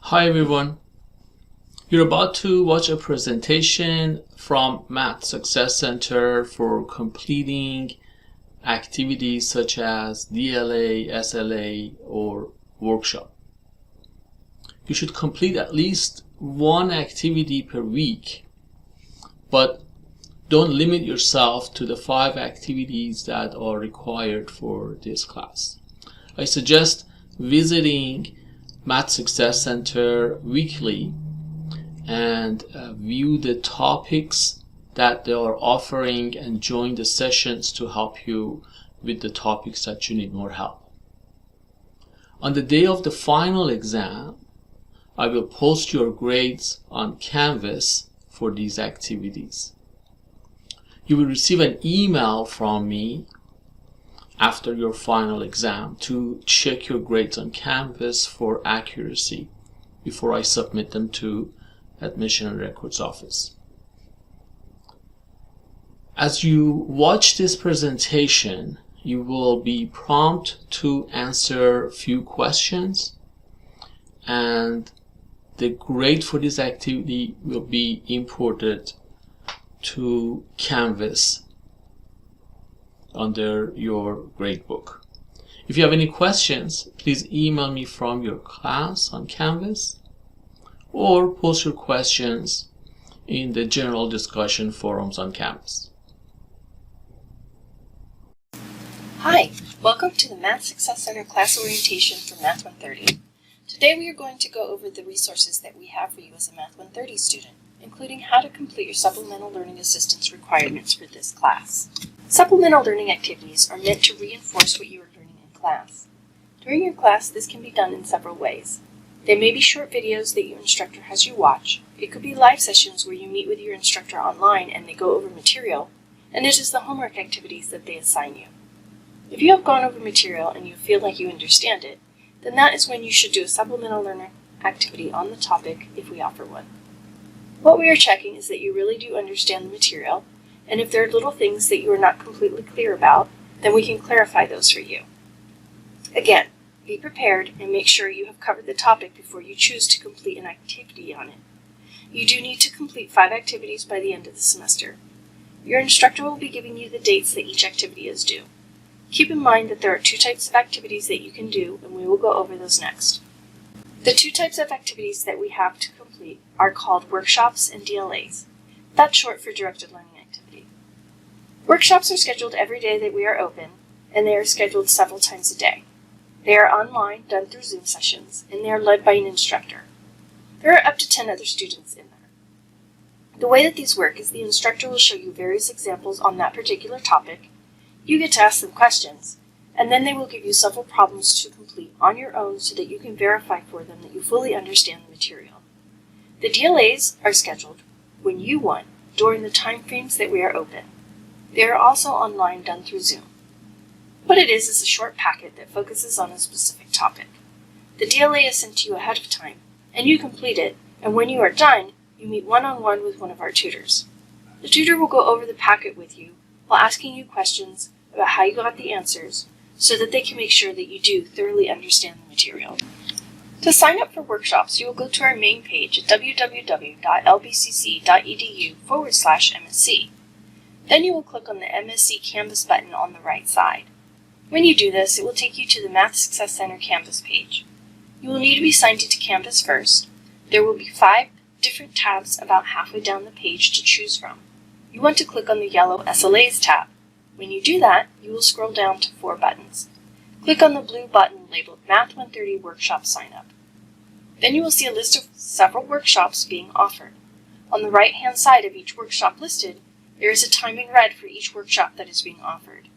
Hi everyone, you're about to watch a presentation from Math Success Center for completing activities such as DLA, SLA, or workshop. You should complete at least one activity per week, but don't limit yourself to the 5 activities that are required for this class. I suggest visiting Math Success Center weekly and view the topics that they are offering and join the sessions to help you with the topics that you need more help. On the day of the final exam, I will post your grades on Canvas for these activities. You will receive an email from me after your final exam to check your grades on Canvas for accuracy before I submit them to Admission and Records Office. As you watch this presentation, you will be prompted to answer a few questions, and the grade for this activity will be imported to Canvas under your gradebook. If you have any questions, please email me from your class on Canvas or post your questions in the general discussion forums on Canvas. Hi, welcome to the Math Success Center class orientation for Math 130. Today we are going to go over the resources that we have for you as a Math 130 student, including how to complete your supplemental learning assistance requirements for this class. Supplemental learning activities are meant to reinforce what you are learning in class. During your class, this can be done in several ways. They may be short videos that your instructor has you watch. It could be live sessions where you meet with your instructor online and they go over material, and it is the homework activities that they assign you. If you have gone over material and you feel like you understand it, then that is when you should do a supplemental learning activity on the topic if we offer one. What we are checking is that you really do understand the material, and if there are little things that you are not completely clear about, then we can clarify those for you. Again, be prepared and make sure you have covered the topic before you choose to complete an activity on it. You do need to complete 5 activities by the end of the semester. Your instructor will be giving you the dates that each activity is due. Keep in mind that there are 2 types of activities that you can do, and we will go over those next. The 2 types of activities that we have to complete are called workshops and DLAs. That's short for directed learning activity. Workshops are scheduled every day that we are open, and they are scheduled several times a day. They are online, done through Zoom sessions, and they are led by an instructor. There are up to 10 other students in there. The way that these work is the instructor will show you various examples on that particular topic. You get to ask them questions, and then they will give you several problems to complete on your own so that you can verify for them that you fully understand the material. The DLAs are scheduled when you want during the time frames that we are open. They are also online, done through Zoom. What it is a short packet that focuses on a specific topic. The DLA is sent to you ahead of time, and you complete it, and when you are done, you meet one-on-one with one of our tutors. The tutor will go over the packet with you while asking you questions about how you got the answers so that they can make sure that you do thoroughly understand the material. To sign up for workshops, you will go to our main page at www.lbcc.edu/MSc. Then you will click on the MSc Canvas button on the right side. When you do this, it will take you to the Math Success Center Canvas page. You will need to be signed into Canvas first. There will be 5 different tabs about halfway down the page to choose from. You want to click on the yellow SLAs tab. When you do that, you will scroll down to 4 buttons. Click on the blue button labeled Math 130 Workshop Sign Up. Then you will see a list of several workshops being offered. On the right-hand side of each workshop listed, there is a time in red for each workshop that is being offered.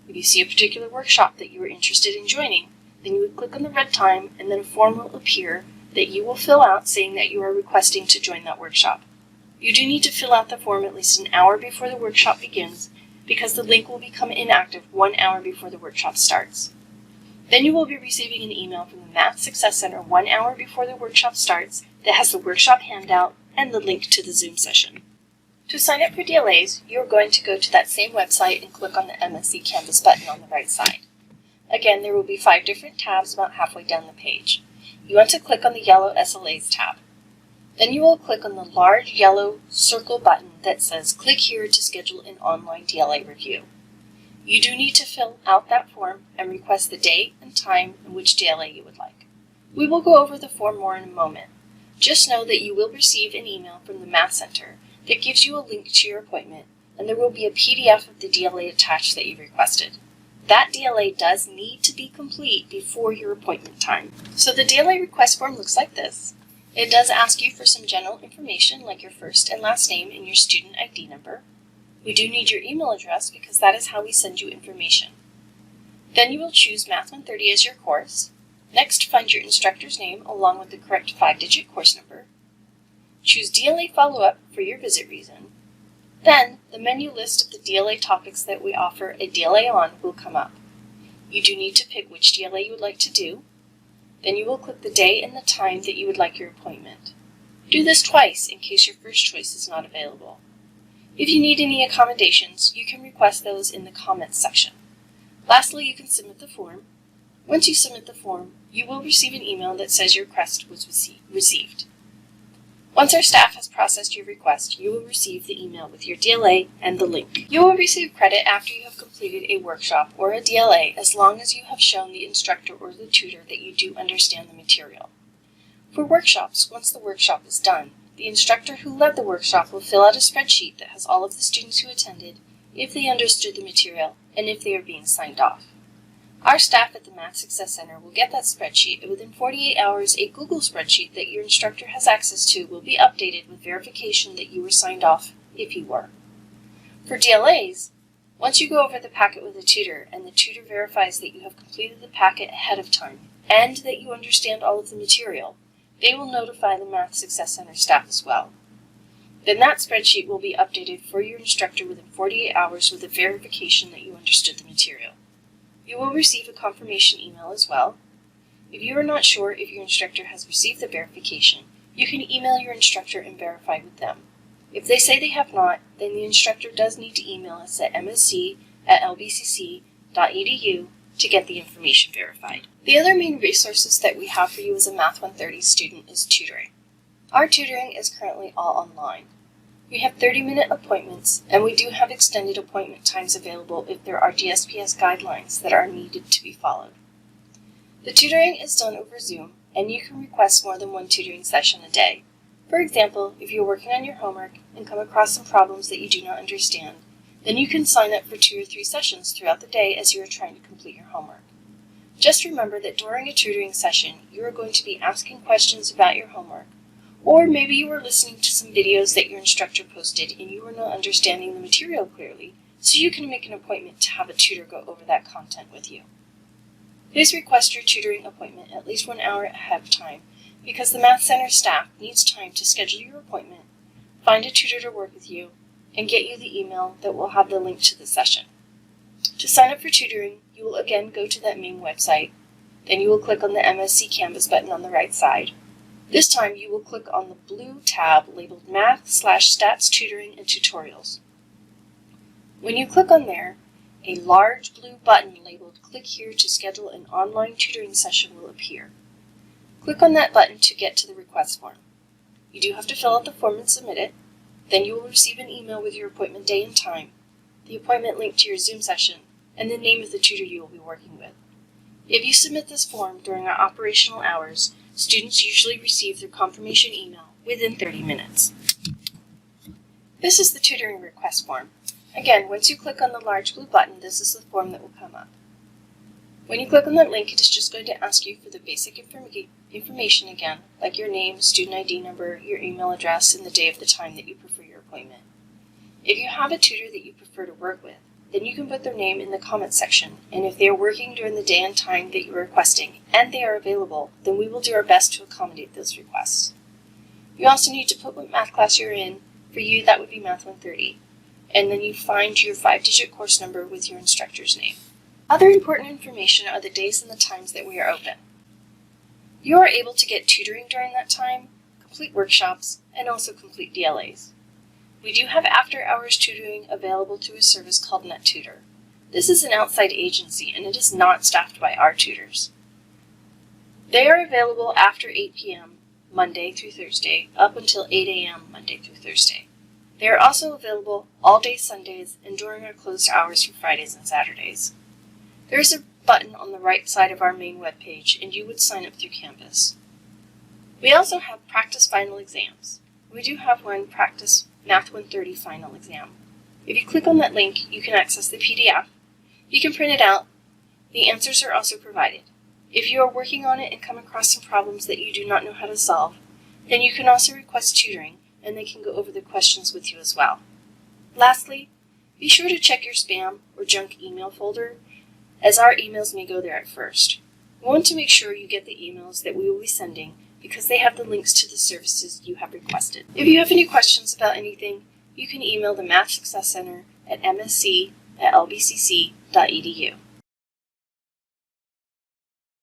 If you see a particular workshop that you are interested in joining, then you would click on the red time and then a form will appear that you will fill out saying that you are requesting to join that workshop. You do need to fill out the form at least an hour before the workshop begins because the link will become inactive 1 hour before the workshop starts. Then you will be receiving an email from the Math Success Center 1 hour before the workshop starts that has the workshop handout and the link to the Zoom session. To sign up for DLAs, you are going to go to that same website and click on the MSc Canvas button on the right side. Again, there will be 5 different tabs about halfway down the page. you want to click on the yellow SLAs tab. Then you will click on the large yellow circle button that says click here to schedule an online DLA review. You do need to fill out that form and request the date and time in which DLA you would like. We will go over the form more in a moment. Just know that you will receive an email from the Math Center that gives you a link to your appointment, and there will be a PDF of the DLA attached that you requested. That DLA does need to be complete before your appointment time. So the DLA request form looks like this. It does ask you for some general information like your first and last name and your student ID number. We do need your email address because that is how we send you information. Then you will choose Math 130 as your course. Next, find your instructor's name along with the correct 5-digit course number. Choose DLA follow-up for your visit reason. Then, the menu list of the DLA topics that we offer a DLA on will come up. You do need to pick which DLA you would like to do. Then you will click the day and the time that you would like your appointment. Do this twice in case your first choice is not available. If you need any accommodations, you can request those in the comments section. Lastly, you can submit the form. Once you submit the form, you will receive an email that says your request was received. Once our staff has processed your request, you will receive the email with your DLA and the link. You will receive credit after you have completed a workshop or a DLA as long as you have shown the instructor or the tutor that you do understand the material. For workshops, once the workshop is done, the instructor who led the workshop will fill out a spreadsheet that has all of the students who attended, if they understood the material, and if they are being signed off. Our staff at the Math Success Center will get that spreadsheet, and within 48 hours, a Google spreadsheet that your instructor has access to will be updated with verification that you were signed off, if you were. For DLAs, once you go over the packet with a tutor, and the tutor verifies that you have completed the packet ahead of time, and that you understand all of the material, they will notify the Math Success Center staff as well. Then that spreadsheet will be updated for your instructor within 48 hours with a verification that you understood the material. You will receive a confirmation email as well. If you are not sure if your instructor has received the verification, you can email your instructor and verify with them. If they say they have not, then the instructor does need to email us at msc@lbcc.edu to get the information verified. The other main resources that we have for you as a Math 130 student is tutoring. Our tutoring is currently all online. We have 30-minute appointments, and we do have extended appointment times available if there are DSPS guidelines that are needed to be followed. The tutoring is done over Zoom, and you can request more than one tutoring session a day. For example, if you're working on your homework and come across some problems that you do not understand, then you can sign up for 2 or 3 sessions throughout the day as you are trying to complete your homework. Just remember that during a tutoring session, you are going to be asking questions about your homework, or maybe you were listening to some videos that your instructor posted and you were not understanding the material clearly, so you can make an appointment to have a tutor go over that content with you. Please request your tutoring appointment at least 1 hour ahead of time because the Math Center staff needs time to schedule your appointment, find a tutor to work with you, and get you the email that will have the link to the session. To sign up for tutoring, you will again go to that main website. Then you will click on the MSC Canvas button on the right side. This time you will click on the blue tab labeled Math/Stats Tutoring and Tutorials. When you click on there, a large blue button labeled Click here to schedule an online tutoring session will appear. Click on that button to get to the request form. You do have to fill out the form and submit it. Then you will receive an email with your appointment day and time, the appointment link to your Zoom session, and the name of the tutor you will be working with. If you submit this form during our operational hours, students usually receive their confirmation email within 30 minutes. This is the tutoring request form. Again, once you click on the large blue button, this is the form that will come up. When you click on that link, it is just going to ask you for the basic information again, like your name, student ID number, your email address, and the day of the time that you prefer your appointment. If you have a tutor that you prefer to work with, then you can put their name in the comments section, and if they are working during the day and time that you are requesting, and they are available, then we will do our best to accommodate those requests. You also need to put what math class you're in. For you, that would be Math 130, and then you find your 5-digit course number with your instructor's name. Other important information are the days and the times that we are open. You are able to get tutoring during that time, complete workshops, and also complete DLAs. We do have after-hours tutoring available through a service called NetTutor. This is an outside agency, and it is not staffed by our tutors. They are available after 8 p.m. Monday through Thursday up until 8 a.m. Monday through Thursday. They are also available all day Sundays and during our closed hours for Fridays and Saturdays. There is a button on the right side of our main webpage and you would sign up through Canvas. We also have practice final exams. We do have one practice Math 130 final exam. If you click on that link, you can access the PDF. You can print it out. The answers are also provided. If you are working on it and come across some problems that you do not know how to solve, then you can also request tutoring and they can go over the questions with you as well. Lastly, be sure to check your spam or junk email folder, as our emails may go there at first. We want to make sure you get the emails that we will be sending because they have the links to the services you have requested. If you have any questions about anything, you can email the Math Success Center at msc@lbcc.edu.